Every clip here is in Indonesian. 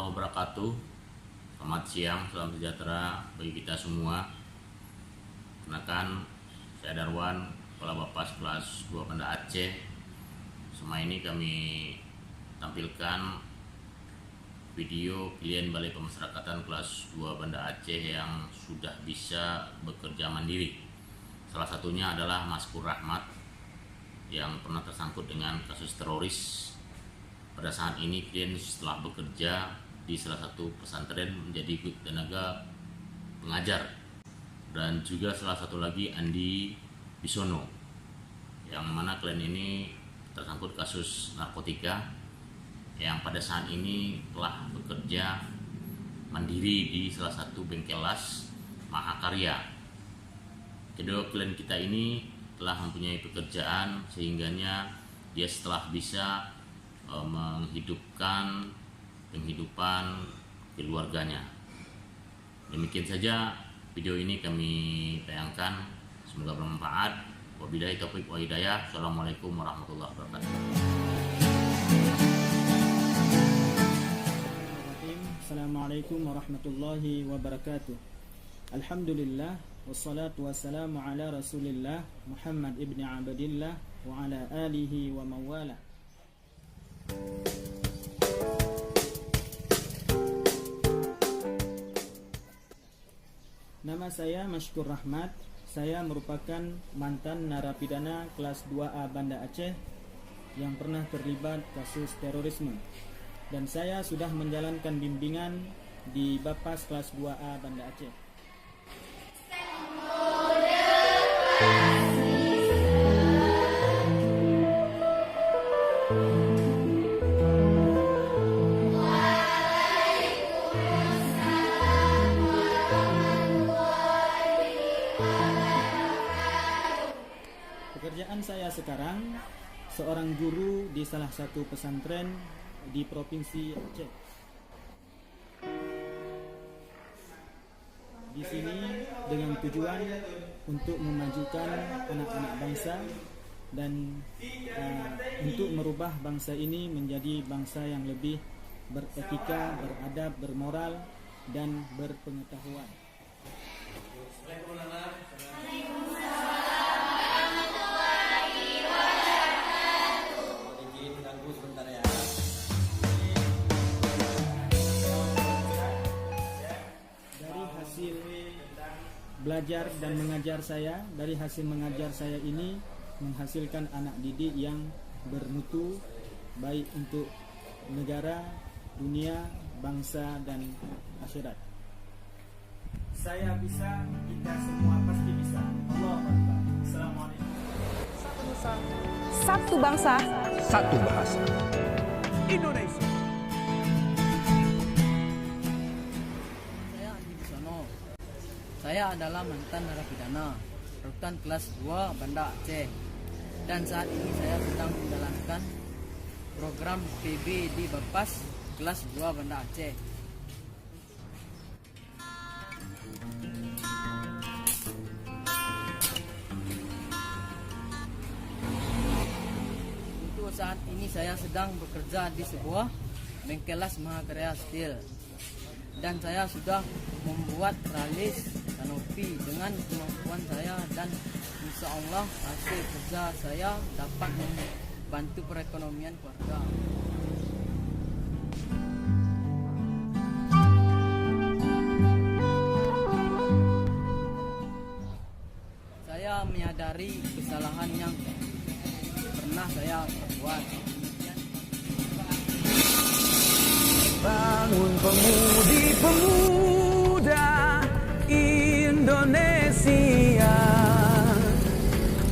warahmatullahi wabarakatuh. Selamat siang, salam sejahtera bagi kita semua. Kenalkan, saya Darwan, Kepala Bapas kelas 2 Banda Aceh. Semua ini kami tampilkan video klien Balai Pemasyarakatan kelas 2 Banda Aceh yang sudah bisa bekerja mandiri. Salah satunya adalah Mas Pur Rahmat yang pernah tersangkut dengan kasus teroris. Pada saat ini klien setelah bekerja di salah satu pesantren menjadi tenaga pengajar, dan juga salah satu lagi Andi Bisono yang mana klien ini tersangkut kasus narkotika yang pada saat ini telah bekerja mandiri di salah satu bengkel las Mahakarya. Kedua klien kita ini telah mempunyai pekerjaan sehingganya dia setelah bisa menghidupkan penghidupan keluarganya. Demikian saja video ini kami tayangkan, semoga bermanfaat. Wabillahi taufiq wa hidayah. Assalamualaikum warahmatullahi wabarakatuh. Assalamualaikum warahmatullahi wabarakatuh. Alhamdulillah wassalatu wassalamu ala Rasulillah Muhammad ibni Abdillah wa ala alihi wa mawala. Nama saya Masykur Rahmat. Saya merupakan mantan narapidana kelas 2A Banda Aceh yang pernah terlibat kasus terorisme, dan saya sudah menjalankan bimbingan di Bapas kelas 2A Banda Aceh. Pekerjaan saya sekarang seorang guru di salah satu pesantren di Provinsi Aceh. Di sini dengan tujuan untuk memajukan anak-anak bangsa dan untuk merubah bangsa ini menjadi bangsa yang lebih beretika, beradab, bermoral, dan berpengetahuan. Belajar dan mengajar saya, dari hasil mengajar saya ini menghasilkan anak didik yang bermutu, baik untuk negara, dunia, bangsa, dan akhirat. Saya bisa, kita semua pasti bisa. Allahu Akbar. Assalamualaikum. Satu bangsa, satu bahasa. Indonesia. Saya adalah mantan narapidana rutan kelas 2 Banda Aceh, dan saat ini saya sedang menjalankan program PB di Bapas kelas 2 Banda Aceh. Untuk saat ini saya sedang bekerja di sebuah bengkel las Mahakarya Steel, dan saya sudah membuat tralis kanopi dengan kemampuan saya, dan insya Allah hasil kerja saya dapat membantu perekonomian keluarga. Saya menyadari kesalahan yang pernah saya perbuat. Bangun pemudi-pemuda Indonesia,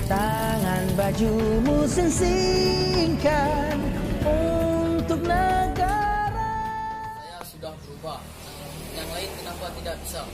tangan bajumu sensingkan untuk negara. Saya sudah berubah, yang lain kenapa tidak bisa?